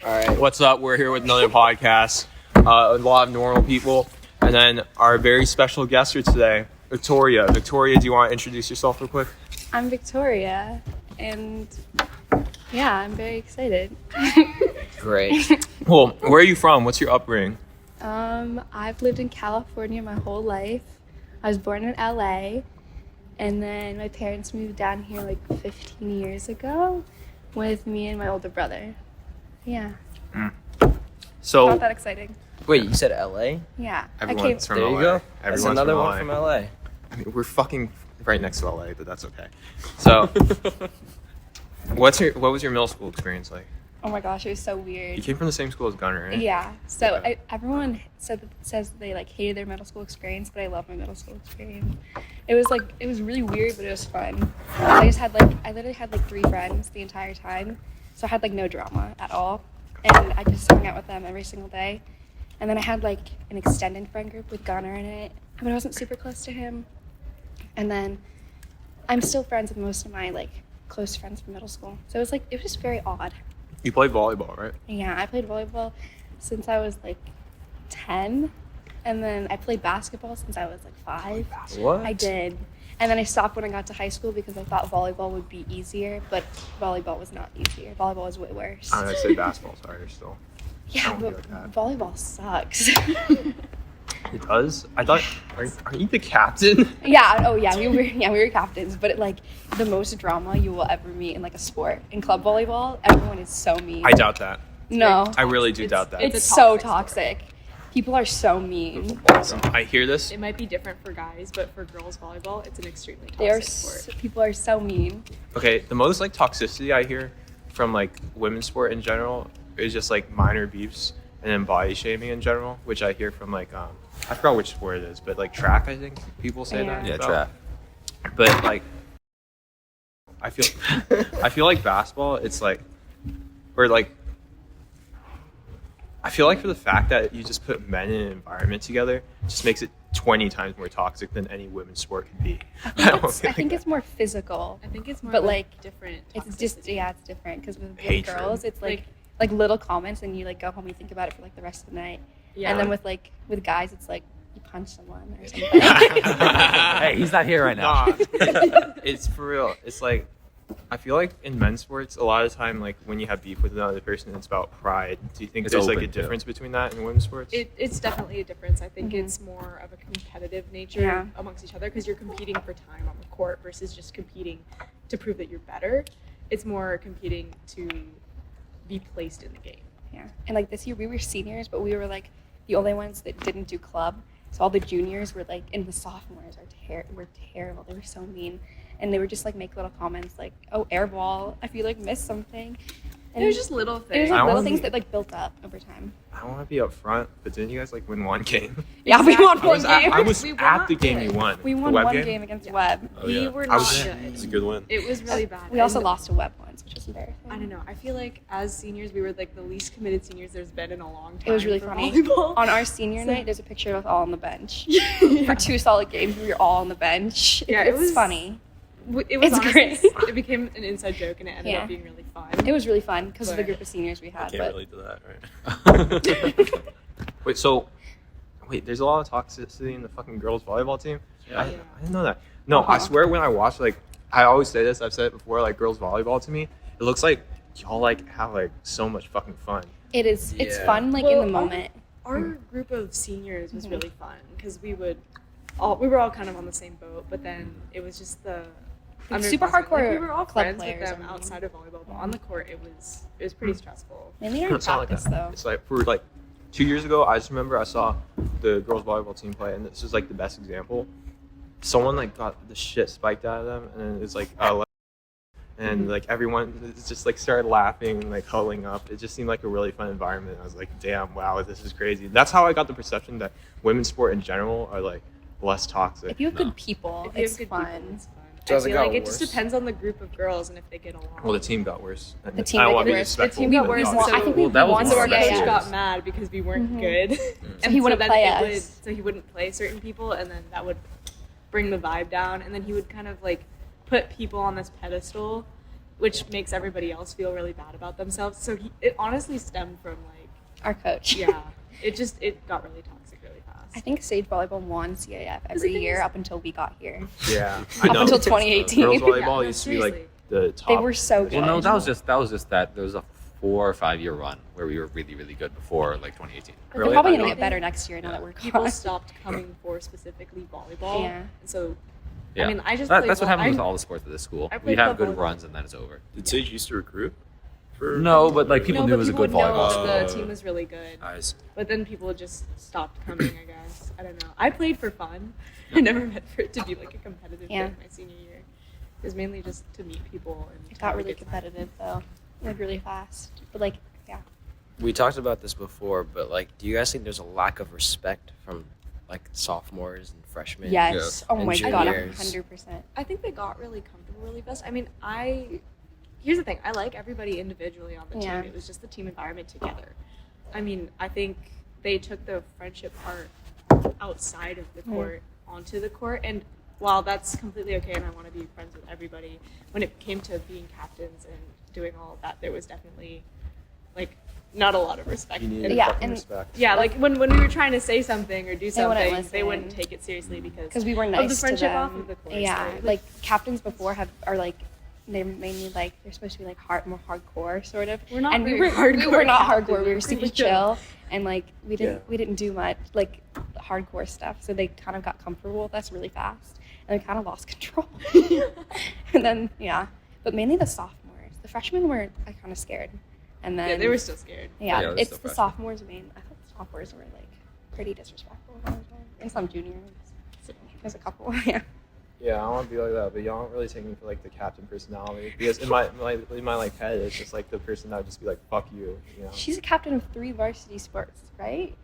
All right. What's up? We're here with another podcast. A lot of normal people. And then our very special guest here today, Victoria. Victoria, do you want to introduce yourself real quick? I'm Victoria, and yeah, I'm very excited. Great. Well, where are you from? What's your upbringing? I've lived in California my whole life. I was born in LA, and then my parents moved down here like 15 years ago with me and my older brother. Yeah. So, Not that exciting. Wait, you said LA? Yeah. everyone's from There LA. you go. That's Everyone's another from one LA. from LA. I mean, we're fucking right next to LA, but that's okay. So, what was your middle school experience like? Oh my gosh, it was so You weird. came from the same school as Gunner, right? Yeah. So Okay. everyone says they like hated their middle school experience, but I love my middle school experience. It was really weird, but it was fun. I literally had like 3 friends the entire time, so I had like no drama at all, and I just hung out with them every single day. And then I had like an extended friend group with Gunner in it, but I wasn't super close to him. And then I'm still friends with most of my like close friends from middle school, so it was just very odd. You played volleyball, right? Yeah, I played volleyball since I was like 10, and then I played basketball since I was like 5. What? I did. And then I stopped when I got to high school because I thought volleyball would be easier, but volleyball was not easier. Volleyball was way worse. I say basketball's harder still. Yeah, don't but feel like that. volleyball sucks. It does? I thought, are you the captain? Yeah, we were captains, but the most drama you will ever meet in like a sport. In club volleyball, everyone is so mean. I doubt that. No. I really do doubt that. It's so toxic. People are so mean. I hear this. It might be different for guys, but for girls volleyball, it's an extremely They are toxic sport. people are so mean. Okay, the most like toxicity I hear from like women's sport in general is just like minor beefs and then body shaming in general, which I hear from like I forgot which sport it is, but like track, I think people say that. Yeah, about. trap. But like I feel like basketball, it's like, or like I feel like for the fact that you just put men in an environment together just makes it 20 times more toxic than any women's sport can be. I think it's more physical. I think it's more But, of a like, different. It's just toxicity. it's different because with Hatred. girls, it's like little comments and you like go home and think about it for like the rest of the night. Yeah. And then with guys, it's like you punch someone or something. Hey, he's not here right now. Nah. It's for real. It's like I feel like in men's sports, a lot of the time, like when you have beef with another person, it's about pride. Do you think It's there's like a open, too. difference between that and women's sports? It's definitely a difference. I think Mhm. it's more of a competitive nature Yeah. amongst each other because you're competing for time on the court versus just competing to prove that you're better. It's more competing to be placed in the game. Yeah. And like this year we were seniors, but we were like the only ones that didn't do club. So all the juniors were like, and the sophomores were terrible. They were so mean. And they would just like make little comments like, "Oh, air ball, I feel like missed something." And It was just little it was things. I like little wanna things be- that like built up over time. I don't want to be up front, but didn't you guys like win one game? Yeah, we won I one was at, game. I was We were at not the game you good. won. We The won Web one game? game against Yeah. Web. We were I not was- good. It's a good win. It was really bad. We also And lost to Web once, which is embarrassing. I don't know. I feel like as seniors, we were like the least committed seniors there's been in a long time. It was really for funny. volleyball. On our senior So- night, there's a picture of us all on the bench. Yeah. For 2 solid games, we were all on the bench. Yeah, it's it was- funny. It was It's honestly, great. it became an inside joke and it ended Yeah. up being really fun. It was really fun because of the But- group of seniors we I had. can't But relate to that, right? Wait, there's a lot of toxicity in the fucking girls volleyball team? Yeah. I didn't know that. No, I swear when I watch, like, I always say this, I've said it before, like, girls volleyball to me, it looks like y'all, like, have, like, so much fucking fun. it's Yeah. fun like in Well, the moment. Our group of seniors was Mhm. really fun because we were all kind of on the same boat, but then it was just the Like, super underclassmen. Like, hardcore we were all club friends with players them and- outside of volleyball, but on the court it was pretty stressful. Mainly our It's not like practice that. though. It's like, for, like, 2 years ago, I just remember I saw the girls volleyball team play, and this is, like, the best example. Someone, like, got the shit spiked out of them, and then it's, like, and like everyone just like started laughing and like huddling up. It just seemed like a really fun environment. I was like, damn, wow, this is crazy. That's how I got the perception that women's sport in general are like less toxic. If you have good people, If you it's have good fun. people, it's fun. Does I it feel got like it just worse? depends on the group of girls and if they get along. Well, the team got worse. And The team I don't got want to be worse. disrespectful. The team got but worse, obviously- I think we Well, that was won one so of our our best coach years. got mad because we weren't Mhm. good, and he wouldn't then play it would- us. so he wouldn't play certain people, and then that would bring the vibe down. And then he would kind of like put people on this pedestal which makes everybody else feel really bad about themselves. So it honestly stemmed from like Our coach. yeah, it got really toxic really fast. I think Sage Volleyball won CAF every year up until we got here. Yeah, I Up know. until 2018. Girls volleyball Yeah, no, used to be like seriously. the top. They were so good. Well, no, that was just that. There was a 4 or 5 year run where we were really, really good before like 2018. They're Really? probably I gonna know. get better next year now that we're People gone. stopped coming for specifically volleyball. Yeah. And so Yeah, I mean, I just that's played what happens with I- all the sports at this school. I We played have good volleyball. runs and then it's over. Did Sage used to recruit? For No, but like people no, knew it but was a people good would know volleyball. that the team was really good. I see. But then people just stopped coming, I guess. I don't know. I played for fun. I never meant for it to be like a competitive Yeah. thing my senior year. It was mainly just to meet people and It to got have a really good time. competitive though, like really fast. But like, yeah, We talked about this before, but like, do you guys think there's a lack of respect from like sophomores and freshmen? yes. Oh And my god, juniors. 100%. I think they got really comfortable really fast. I mean, here's the thing. I like everybody individually on the Yeah. team. It was just the team environment together. I mean, I think they took the friendship part outside of the court onto the court. And while that's completely okay and I want to be friends with everybody, when it came to being captains and doing all of that, there was definitely like not a lot of respect. You need And- Yeah, fucking and- respect. yeah, like when we were trying to say something or do They wouldn't something, they wouldn't listen. take it seriously because We were nice of the friendship to them. off of the course. Yeah, right? like captains before are like they're mainly like they're supposed to be like more hardcore sort of. We're not and very we hardcore were not captains. hardcore. We We're were super pretty chill and like we Yeah. didn't do much like hardcore stuff. So they kind of got comfortable with us really fast and we kind of lost control. And then yeah, but mainly the sophomores. The freshmen were kind of scared. And then yeah, they were still scared. yeah, Yeah, they're it's still the freshmen. sophomores. I mean, I thought the sophomores were like pretty disrespectful all the time, and some juniors. There's a couple. Yeah. Yeah, I want to be like that, but y'all don't really take me for like the captain personality because in my like head, it's just like the person that would just be like, "Fuck you," you know. She's a captain of 3 varsity sports, right?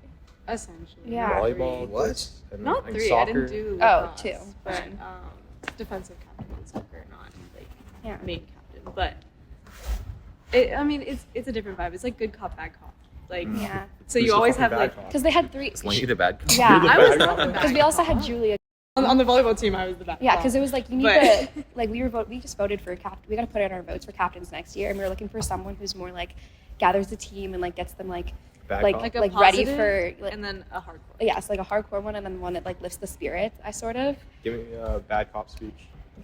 Essentially. Yeah. Not Volleyball, three. What? and, Not like, 3. I soccer. didn't do Oh, lacrosse, 2. but Fine. defensive captain in soccer, not like Yeah. main captain. But it's a different vibe. It's like good cop, bad cop. Like Yeah. so Who's you the always fucking have bad like cop? Because they had 3. Is Laney the bad cop? Yeah. You're the I was bad not cop. the bad Because we also cop. had Julia. on the volleyball team. I was the bad. Yeah, cop. because it was like you need But- to like we just voted for a captain. We got to put in our votes for captains next year, and we were looking for someone who's more like gathers the team and like gets them like Bad like cop. like a like ready positive for like, and then a hardcore. yeah, so like a hardcore one and then one that like lifts the spirits. I sort of. Give me a bad cop speech.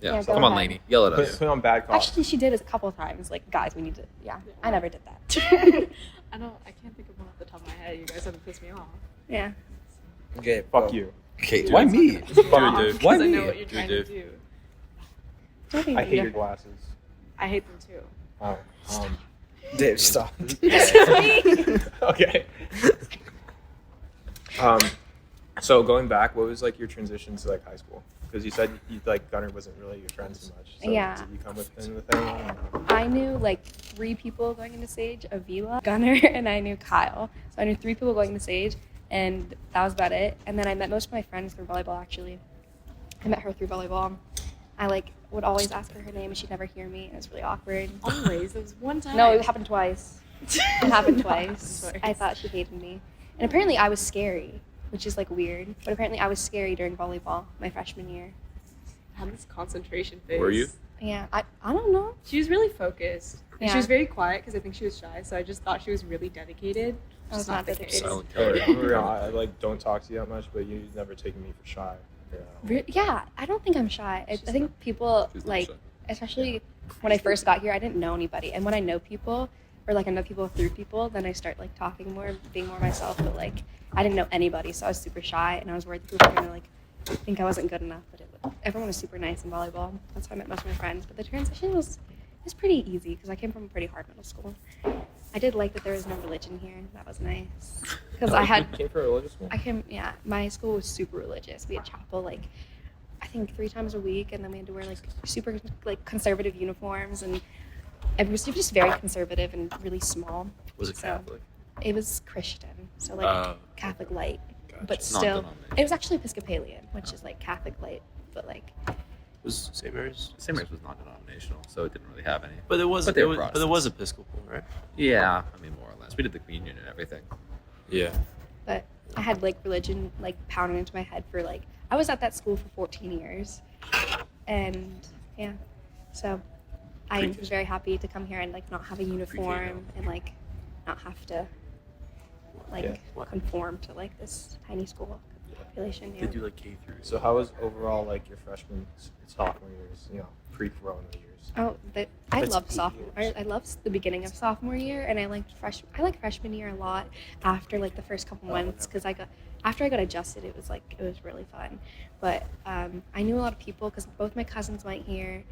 Yeah. Yeah, go Come on, ahead. Laney. Yell at Put, us. put on bad cop. Actually, she did it a couple of times. Like, guys, we need to. Yeah, I never did that. I can't think of one off the top of my head. You guys haven't pissed me off. Yeah. Okay, Fuck you. Okay, why me? Dude, Why Because I me? know what you're Dude, trying dude. to do. Don't be I hate mean. your glasses. I hate them too. Oh. Dave, stop. Okay. So going back, what was like your transition to like high school? Because you said you like Gunnar wasn't really your friend so much. So Yeah. Did you come within the thing? I don't know. I knew like 3 people going into Sage: Avila, Gunnar, and I knew Kyle. So I knew 3 people going to Sage, and that was about it. And then I met most of my friends through volleyball. Actually, I met her through volleyball. I like would always ask her name, and she'd never hear me. It was really awkward. Always. There was one time. No, it happened twice. It happened Not twice. I thought she hated me, and apparently I was scary, which is like weird. But apparently I was scary during volleyball my freshman year. I had this concentration phase. Were you? Yeah, I don't know. She was really focused. And Yeah. she was very quiet because I think she was shy. So I just thought she was really dedicated. I was Just not the dedicated. case. Silent Or, killer. I like don't talk to you that much, but you never taken me for shy. Yeah. Yeah, I don't think I'm shy. I think people She's not like, shy. especially when I first got here, I didn't know anybody, and when I know people, or like I know people through people, then I start like talking more, being more myself. But like, I didn't know anybody, so I was super shy, and I was worried that people were gonna like think I wasn't good enough. But everyone was super nice in volleyball. That's how I met most of my friends. But the transition was pretty easy because I came from a pretty hard middle school. I did like that there was no religion here. That was nice because I had. You came from a religious school? Yeah, my school was super religious. We had chapel like I think 3 times a week, and then we had to wear like super like conservative uniforms, and it was just very conservative and really small. Was it So, Catholic? It was Christian, so like Catholic light, but Gotcha. still, Non-denominational. it was actually Episcopalian, which is like Catholic light, but like Was St. Mary's? St. Mary's was non-denominational, so it didn't really have any. But it was. But they were but it was Episcopal, right? Yeah, I mean, more or less. We did the communion and everything. Yeah. but I had like religion like pounded into my head for like I was at that school for 14 years, and yeah, so I was very happy to come here and like not have a uniform and like not have to like conform to like this tiny school population. They do like K through. So how was overall like your freshman, sophomore years? You know, pre-corona years. Oh, I It's loved 8 sophomore. years. I loved the beginning of sophomore year, and I liked freshman year a lot after like the first couple months because after I got adjusted, it was really fun. But I knew a lot of people because both my cousins went here.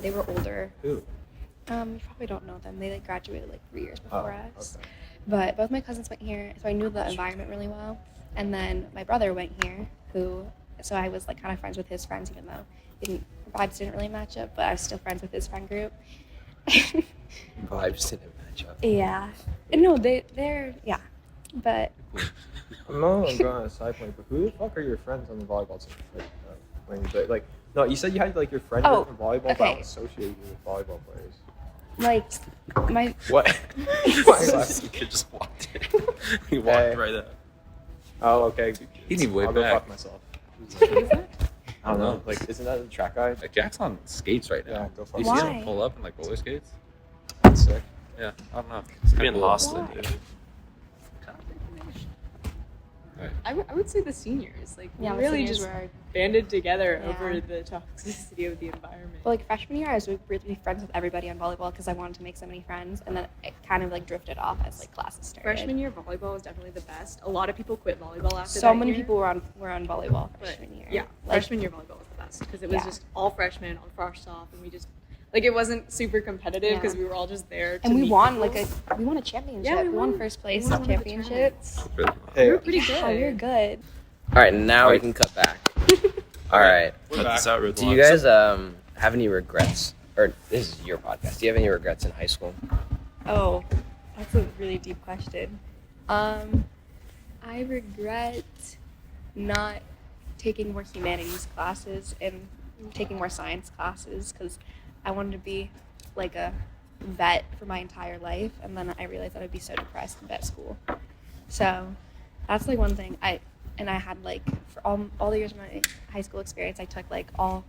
They were older. Who? You probably don't know them. They like graduated like 3 years before us. Okay. But both my cousins went here, so I knew the environment really well. And then my brother went here, so I was like kind of friends with his friends, even though vibes didn't really match up. But I was still friends with his friend group. Vibes didn't match up. Yeah, no, they're yeah, but I'm not going on a side point, but who the fuck are your friends on the volleyball team? No, you said you had like your friend Oh, from volleyball, but I okay. don't associate you with volleyball players. like my What? You kid just walked in. He walked Hey. right up. Oh, okay. He need way I'll go back. fuck myself. I don't know. Like, isn't that the track guy? Like Jack's on skates right now. Yeah, go fuck You see Why? him pull up in like roller skates? That's sick. Yeah, I don't know. It's kinda being cool. hostile, Why? dude. I would say the seniors. Like, Yeah, we the really seniors just were. banded together Yeah. over the toxicity of the environment. But like freshman year, I was really friends with everybody on volleyball because I wanted to make so many friends, and then it kind of like drifted off as like classes started. Freshman year volleyball was definitely the best. A lot of people quit volleyball after so that many year, people were on volleyball but freshman year. Yeah, Like, freshman year volleyball was the best because it was Yeah. just all freshmen on frosh soft, and we just like it wasn't super competitive because Yeah. we were all just there. To and we meet won people. we won a championship. Yeah, we won won. first place We won one of the championships. Hey, We were pretty Yeah, good. we were good. All right, now we can cut back. All right. Cut this out, Red Do you Locks. guys have any regrets? Or this is your podcast. Do you have any regrets in high school? Oh, that's a really deep question. I regret not taking more humanities classes and taking more science classes because I wanted to be like a vet for my entire life, and then I realized that I'd be so depressed in vet school. So that's like one thing. I had like for all the years of my high school experience, I took like all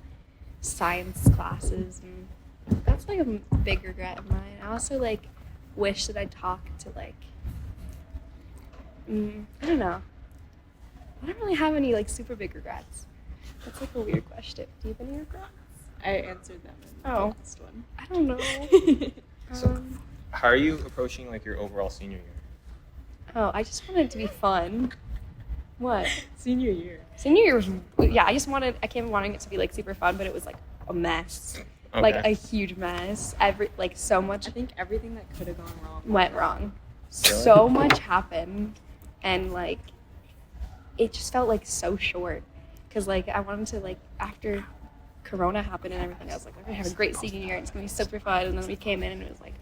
science classes, and that's like a big regret of mine. I also like wish that I'd talked to like I don't know. I don't really have any like super big regrets. That's like a weird question. Do you have any regrets? I answered them in the Oh. last one. I don't know. So- how are you approaching like your overall senior year? Oh, I just wanted it to be fun. What? Senior year. Senior year was I came wanting it to be like super fun, but it was like a mess. Okay. Like a huge mess. So much I think everything that could have gone wrong went wrong. Really? So much happened, and like it just felt like so short because like I wanted to like after Corona happened and everything, I was like we're gonna have a great senior year, it's gonna be super fun, and then we came in and it was like,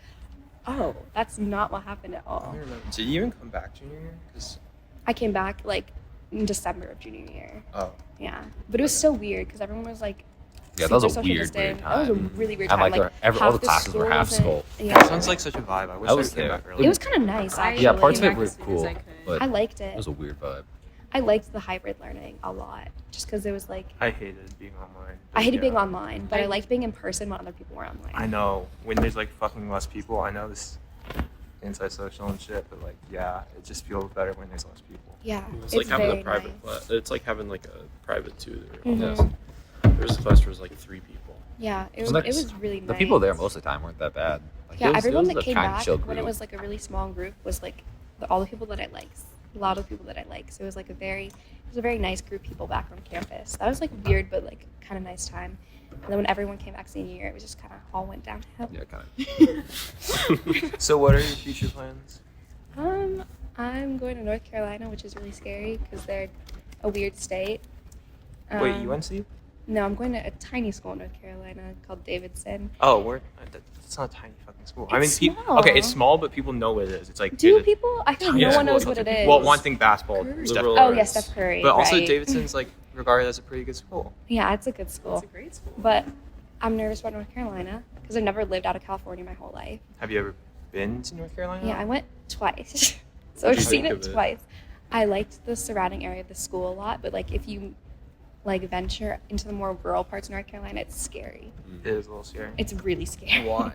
oh, that's not what happened at I all. don't remember. Did you even come back junior year? 'Cause- I came back like in December of junior year. oh, Yeah, but it was so weird because everyone was like. Yeah, that was a super social weird distant. time. That was a really weird And time. like, all half the classes were school half wasn't- school. Yeah. sounds like such a vibe. I wish I I was came there. back earlier. It was kind of nice, I actually. Yeah, parts of came it back were as soon as cool, I could. but I liked it it. was a weird vibe. I liked the hybrid learning a lot, just because it was like I hated being online. I hated being Yeah. online, but I liked being in person when other people were online. I know when there's like fucking less people. I know this antisocial and shit, but like yeah, it just feels better when there's less people. Yeah, It's like having very a private nice. class. It's like having like a private tutor. Mhm. Almost. There was a class where it was like 3 people. Yeah, it Well, was really nice. The people there most of the time weren't that bad. Like, Yeah, it was, everyone it was that a came kind of back chill when it group. was like a really small group was like all the people that I liked, a lot of people that I liked. So it was like a very nice group of people back on campus. That was like weird, but like kind of nice time. And then when everyone came back senior year, it was just kind of all went downhill. Yeah, kind of. So what are your future plans? I'm going to North Carolina, which is really scary because they're a weird state. Wait, Um, UNC? No, I'm going to a tiny school in North Carolina called Davidson. Oh, where? That's not a tiny fucking school. It's okay, small. it's small, but people know what it is. It's like Do there's a people? I feel like tiny no one school knows of what it culture. is. Well, one thing basketball, Curry. Steph Liberal Curry. Oh, yes, arts. Steph Curry. But also right. Davidson's like regarded as a pretty good school. Yeah, it's a good It's school. a great school. But I'm nervous about North Carolina because I've never lived out of California my whole life. Have you ever been to North Carolina? Yeah, I went twice. So What'd I've you seen think it of it? twice. I liked the surrounding area of the school a lot, but like if you like venture into the more rural parts of North Carolina, it's scary. It is a little scary. It's really scary. Why?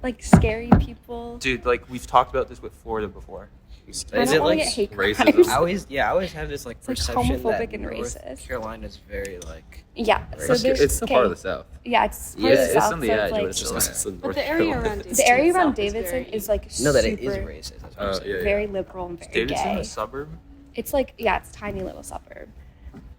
Like scary people. Dude, like we've talked about this with Florida before. Is I don't it wanna like get hate racism? crimes. I always have this like It's, like, perception homophobic that and North racist. Carolina's very like Yeah, so It's there's It's still part of the South. Yeah, it's part Yeah, of the it's South. on the so edge, it's, but like, it's just in But North the area Carolina. around Davidson, the area around itself is Davidson very- is like no that super, it is racist. That's what I'm saying. Yeah. very liberal and very Davidson, gay. a suburb. It's like it's a tiny little suburb.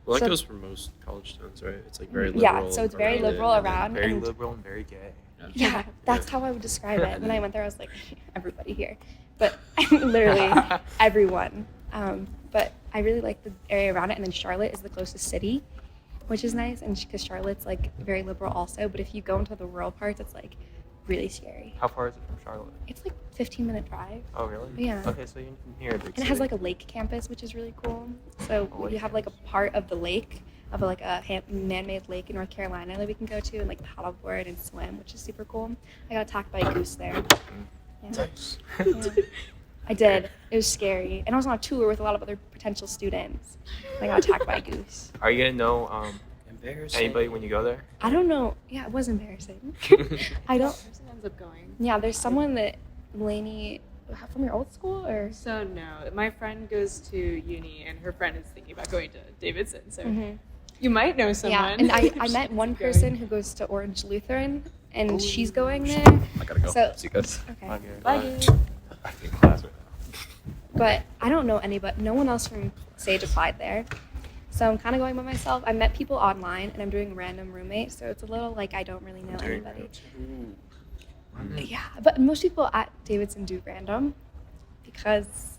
Well, that So- goes for most college towns, right? It's like very liberal. Yeah, so it's very around it, liberal and then- around. Very and liberal and very gay. yeah, that's how I would describe it. When I went there, I was like, everybody here, but literally everyone. But I really like the area around it, and then Charlotte is the closest city, which is nice, and because Charlotte's like very liberal also. But if you go into the rural parts, it's like really scary. How far is it from Charlotte? It's like 15-minute drive. Oh, really? Yeah. Okay, so you can hear a big And it has city. like a lake campus, which is really cool. So A lake you have like a part of the lake, of like a man-made lake in North Carolina that we can go to and like paddleboard and swim, which is super cool. I got attacked by a goose there. Yeah. Yeah. I did. It was scary. And I was on a tour with a lot of other potential students. I got attacked by a goose. Are you gonna know Embarrassing. anybody when you go there? I don't know. Yeah, it was embarrassing. I don't. Person ends up going. Yeah, there's someone that Lainey from your old school or. So no, my friend goes to uni, and her friend is thinking about going to Davidson. So Mhm. you might know Yeah, someone. and I if she met ends one up going. person who goes to Orange Lutheran, and she's going there. I gotta go. So See you guys. okay, Okay, bye. bye. I think class right But I don't know anybody. No one else from Sage applied there, so I'm kind of going by myself. I met people online, and I'm doing random roommates, so it's a little like I don't really know anybody. Yeah, but most people at Davidson do random because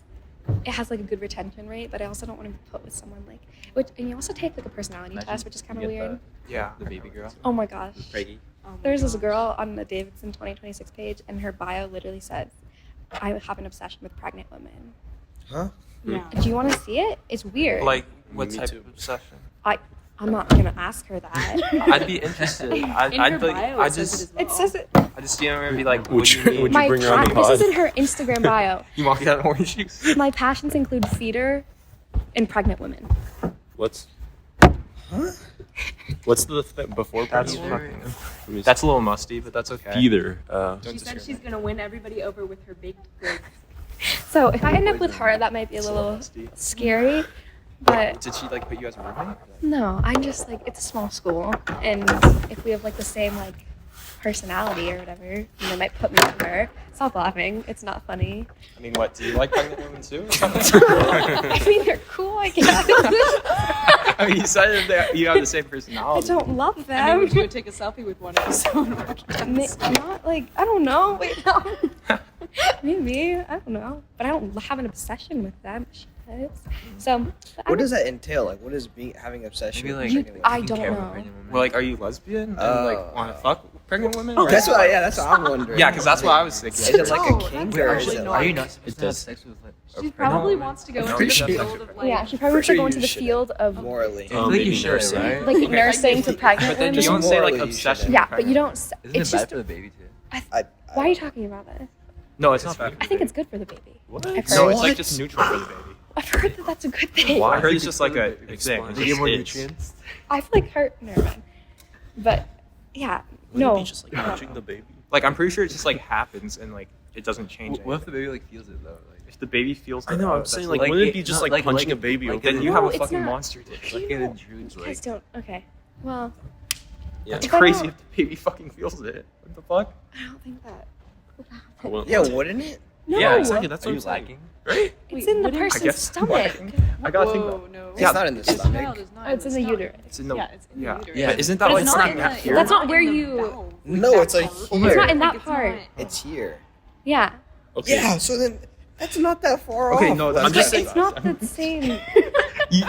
it has like a good retention rate. But I also don't want to be put with someone like which, and you also take like a personality test, which is kind of weird. Yeah. The baby girl. Oh my gosh. Preggy. Oh my There's this gosh. girl on the Davidson 2026 page, and her bio literally says, I have an obsession with pregnant women. Huh? Yeah. Do you want to see it? It's weird. Like what Me type too. of obsession? I'm not going to ask her that. I'd be interested. In I'd her like. bio, I it says just. it It says it. I just and be like, Would what do you- you need? would you bring her on the This pod? is in her Instagram bio. You want to get orange juice? My passions include theater and pregnant women. What's Huh? what's the before That's pregnant? fucking. That's a little musty, but that's okay. either. She said she's gonna win everybody over with her baked goods. So if I end up with her, that might be a little scary. But Did she like put you as a roommate? no, I'm just like, it's a small school. And if we have like the same like personality or whatever, then they might put me with her. Stop laughing. It's not funny. I mean, what? Do you like pregnant women too? I mean, they're cool, I guess. I mean, you said that you have the same I personality. don't love I mean, them. would you go take a selfie with one of them? Not like, I don't know. Wait, no. Maybe. I don't know. But I don't have an obsession with them. She does. So, but What does that entail? Like, what is having obsession? Maybe, with like, pregnant women? I don't know. Well, like, are you lesbian and Oh. like want to fuck pregnant women? Oh, that's what. That's what I'm wondering. Yeah, because that's what I was thinking. Is it like No, a kink that's or is actually it not- like? Are you not supposed to have sex with She probably wants to go I'm into pretty the sure- field of like. Yeah, she probably should go into the shouldn't. field of Morally. I feel like you should, nursing. right? like nursing to pregnant But then women. you don't say like Morally, you obsession. shouldn't. Yeah, with but you pregnant don't. Isn't It's it bad just. for the baby too? Why are you talking about this? women. No, it's not bad. I think it's good for the baby. What? I've No, heard. it's like just neutral for the baby. I've heard that that's a good thing. Why? I heard it's just like a thing. Explain. It Do you get more just is. nutrients? I've like heard. Never mind. But yeah, Wouldn't no. it be just like I don't punching know. the baby? Like I'm pretty sure it just like happens and like it doesn't change. What if the anything. baby like feels it though? Like, If the baby feels? I know. oh, I'm that's saying like like, wouldn't it it- be just not like like- punching like- a baby like over? then the- you No, have a it's fucking not. monster dick. like You it know, intrudes You like. guys don't. Okay. Well, Yeah. It's If I crazy don't- if the baby fucking feels it. What the fuck? I don't think that would I happen. wouldn't Yeah, want to. wouldn't it? No, Yeah, exactly. That's Are what you I'm saying. lacking? Right? it's in the wouldn't- I person's guess stomach. I gotta think Whoa, about. no. It's not in the It's stomach. child is not Oh, it's in the stomach. uterus. It's in the. Yeah, it's in yeah. the uterus. Yeah. But isn't that But like it's not not that in the- here? That's not in where the you- valve. No, it's like It's here. It's not in that Like, it's part. not- It's here. Yeah. Okay. Yeah. So then that's not that far Okay, off. no, that's I'm just But saying- it's not the same.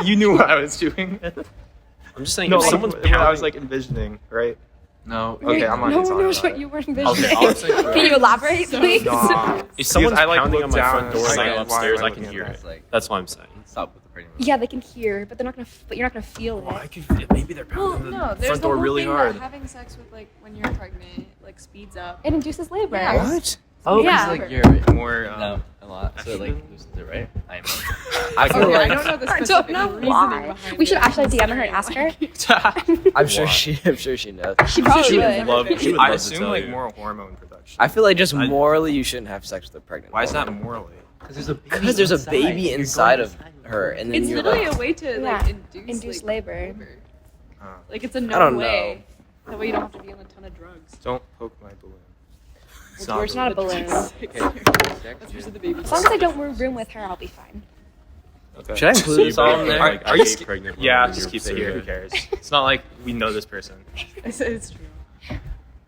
You knew what I was doing. I'm just saying. No, if someone's what I was pounding- like envisioning, right? No. Okay, Wait, I'm not no gonna one talk knows about what it. you were envisioning. I'll Can you elaborate, please? Nah. If someone's I, like, pounding on look my down front door and and I say, go why upstairs, am I I can looking hear at it. It's like That's what I'm saying. stop with the pregnant. Yeah, they can hear, but they're not gonna. But you're not gonna feel it. I could. Maybe they're Well, pounding no, the there's front the door whole really thing hard. that having sex with like when you're pregnant like speeds up. It induces labor. Yeah. What? Oh, Yeah. because like you're More. no. lot, so it like loosens it, right? I am. I feel Okay, I like don't know the I specific don't know reasoning why. behind We should it. actually DM her and ask her. I'm sure she knows. She probably She would would. love. She would I love to assume tell like you. more hormone production. I feel like just I- morally you shouldn't have sex with a pregnant Why is that woman. morally? Because there's a baby inside of her, and then It's you're literally like, a way to Yeah, like induce labor. Like it's a don't known know. way. That way you don't have to be on a ton of drugs. Don't poke my balloon. It's Well, it's not a balloon. That's usually the baby. As long as I don't room with her, I'll be fine. Okay. should I include this all in there? Are you scared? Pregnant? Yeah, women, just you're keep it here. Who survey. cares? It's not like we know this person. It's true.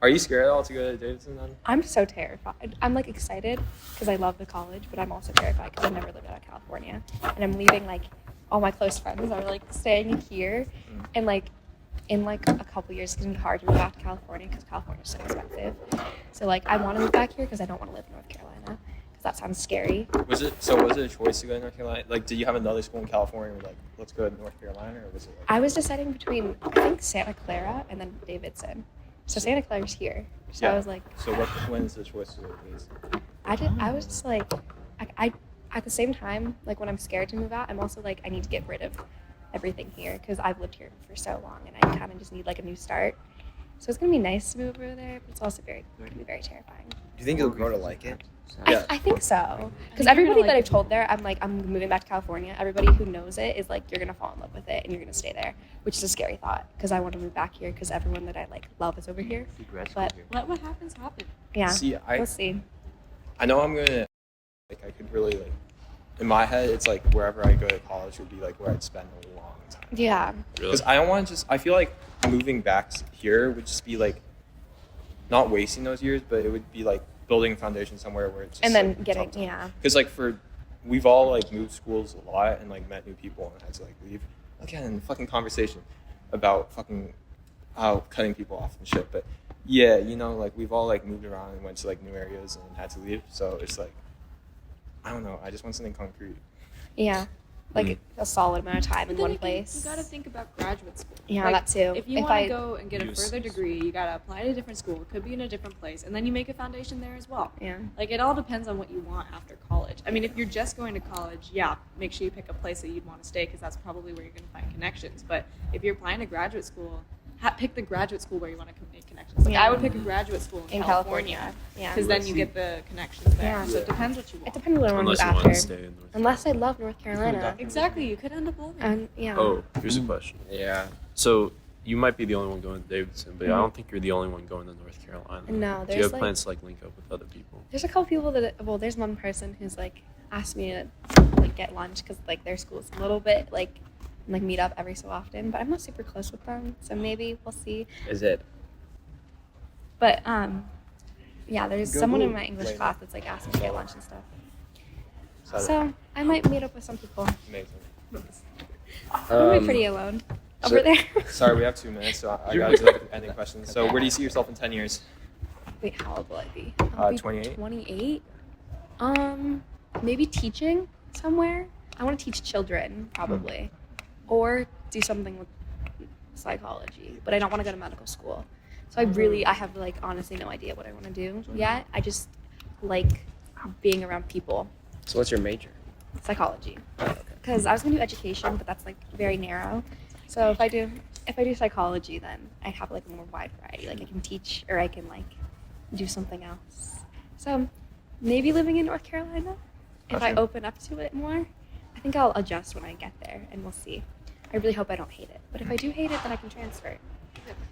Are you scared at all to go to Davidson then? I'm so terrified. I'm like excited because I love the college, but I'm also terrified because I've never lived out of California, and I'm leaving like all my close friends are like staying here, and like in like a couple years it's gonna be hard to move back to California because California's so expensive. So like I want to move back here because I don't want to live in North Carolina because that sounds scary. Was it a choice to go to North Carolina? Like, did you have another school in California? Like, let's go to North Carolina, or was it? Like, I was deciding between I think Santa Clara and then Davidson. So Santa Clara's here. So I Yeah. was like, So when's the choice to leave? I was just like, I at the same time, like when I'm scared to move out, I'm also like, I need to get rid of everything here because I've lived here for so long and I kind of just need like a new start. So it's gonna be nice to move over there, but it's also gonna be very terrifying. Do you think you'll grow to like it? I think so. Because you're everybody gonna that like I've told there, I'm like, I'm moving back to California. Everybody who knows it is like, you're gonna fall in love with it and you're gonna stay there, which is a scary thought because I want to move back here because everyone that I like love is over here. But Let what happens happen. yeah, See, we'll see. I know I'm gonna, like, I could really, like, in my head, it's like wherever I go to college would be like where I'd spend a long time. Yeah, Because I don't want to just, I feel like moving back here would just be like, not wasting those years, but it would be like building a foundation somewhere where it's just, and then like, getting top-top. yeah. Because like we've all like moved schools a lot and like met new people and had to like leave. Again, fucking conversation about fucking cutting people off and shit. But yeah, you know, like we've all like moved around and went to like new areas and had to leave. So it's like, I don't know. I just want something concrete. Yeah, like a solid amount of time in But then one again, place. You gotta think about graduate school. Yeah, Like, that too. If you If want I- to go and get a Use- further degree, you gotta apply to a different school. It could be in a different place, and then you make a foundation there as well. Yeah. Like it all depends on what you want after college. I mean, if you're just going to college, yeah, make sure you pick a place that you'd want to stay because that's probably where you're going to find connections. But if you're applying to graduate school, pick the graduate school where you want to make connections. Like Yeah. I would pick a graduate school in California Yeah. because then you get the connections there. Yeah. So it depends what you It want. depends what I want to Unless move you want to after. stay in North Unless I love North Carolina. Exactly, you could end up loving it. And yeah. Oh, here's a question. Yeah. So you might be the only one going to Davidson, but I Mhm. don't think you're the only one going to North Carolina. No, Do there's you have like plans to like link up with other people? there's a couple people that there's one person who's like asked me to like get lunch because like their school's a little bit like meet up every so often, but I'm not super close with them, so maybe we'll see. Is it? But yeah, there's Go someone in blue. my English Later. class that's like asked me to get lunch and stuff. So, So I might meet up with some people. amazing. I'm gonna be pretty alone over there. Sorry, we have 2 minutes, so I got to do like ending questions. So where do you see yourself in 10 years? Wait, how old will I be? 28? 28. Maybe teaching somewhere. I want to teach children probably, or do something with psychology. But I don't want to go to medical school. So I have like honestly no idea what I want to do yet. I just like being around people. So what's your major? Psychology. Because I was gonna do education, but that's like very narrow. So if I do psychology, then I have like a more wide variety. Like I can teach, or I can like do something else. So maybe living in North Carolina. If I Gotcha. open up to it more, I think I'll adjust when I get there, and we'll see. I really hope I don't hate it. But if I do hate it, then I can transfer.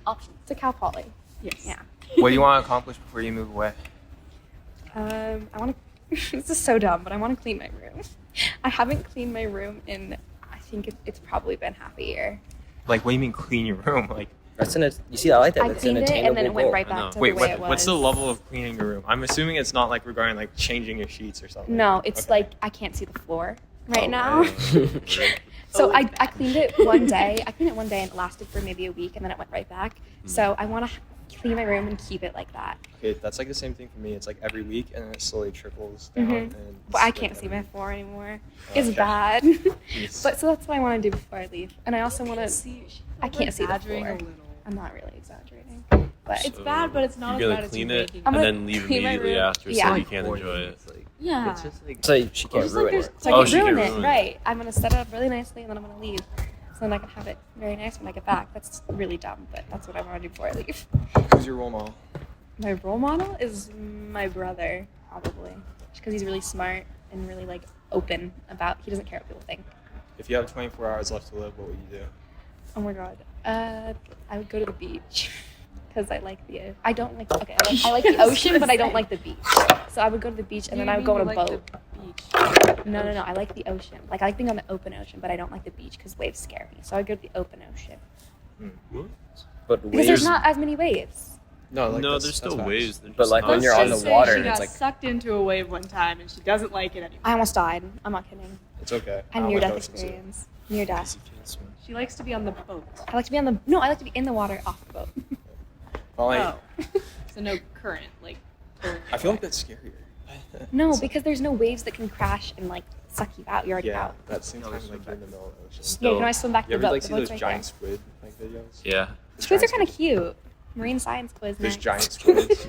Options. To Cal Poly. Yes. Yeah. What do you want to accomplish before you move away? I want to. This is so dumb, but I want to clean my room. I haven't cleaned my room in. I think it's probably been half a year. Like, what do you mean clean your room? Like, That's an. You see, I like that. I That's an cleaned it, and then it attainable went goal. right I know. back to wait, the way it was. what's the level of cleaning your room? I'm assuming it's not like regarding like changing your sheets or something. No, it's Okay. like I can't see the floor right Oh, now. right. So I cleaned it one day. I cleaned it one day and it lasted for maybe a week, and then it went right back. So I want to clean my room and keep it like that. Okay, that's like the same thing for me. It's like every week, and then it slowly trickles down. Mhm. And But I it's, can't like, see my floor anymore. Okay. It's bad. Yes. But so that's what I want to do before I leave. And I also want to. I can't see the Exaggerating floor. a little. I'm not really exaggerating, but It's bad, but it's not You're as gonna bad as clean you it making. I'm and gonna then leave clean my immediately room. after, Yeah. so you can't enjoy it. Yeah. It's just like So she can't Just like ruin there's- it. So I Oh, can she can ruin ruin it, it. right? I'm gonna set it up really nicely and then I'm gonna leave. So then I can have it very nice when I get back. That's really dumb, but that's what I want to do before I leave. who's your role model? My role model is my brother, probably, because he's really smart and really like open about. He doesn't care what people think. If you have 24 hours left to live, what would you do? Oh my god, I would go to the beach because I like the. I don't like. Okay, I like the ocean, but I don't like the beach. So I would go to the beach and then I would go on a boat. No. I like the ocean. Like I like being on the open ocean, but I don't like the beach because waves scare me. So I go to the open ocean But because there's waves. not as many waves. No, like No, that's- there's still that's waves. facts. They're But, just like, not when as you're on the big. water she and got it's like- sucked into a wave one time and she doesn't like it anymore. I almost died. I'm not kidding. It's okay. I had don't near like death oceans either. experience. Near death. You can't swim. She likes to be on the boat. I like to be on the. No, I like to be in the water off the boat. Well, like, Oh. So no current, like. pulling you I feel like away. that's scarier. No, because there's no waves that can crash and like suck you out. You're already Yeah, out. that same No, time there's like you're in the middle of the ocean. Yeah, you Still- can always swim back to You the ever boat. like The see boat's those right giant there. squid like videos? Yeah. The Squids are giant kind of cute. Marine science quiz. There's next. giant squids.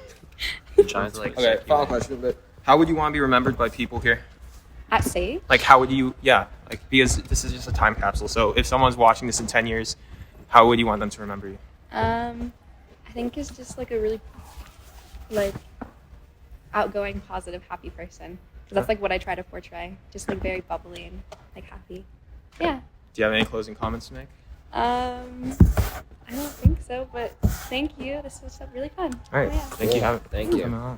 Giants like Okay, final question. But how would you want to be remembered by people here? At Sage? Like, how would you? Yeah, like because this is just a time capsule. So if someone's watching this in 10 years, how would you want them to remember you? I think it's just like a really like outgoing, positive, happy person. Because that's like what I try to portray. Just like very bubbly and like happy. Yeah. Do you have any closing comments to make? I don't think so, but thank you. This was really fun. All right, Yeah. thank you. Thank you. Coming on.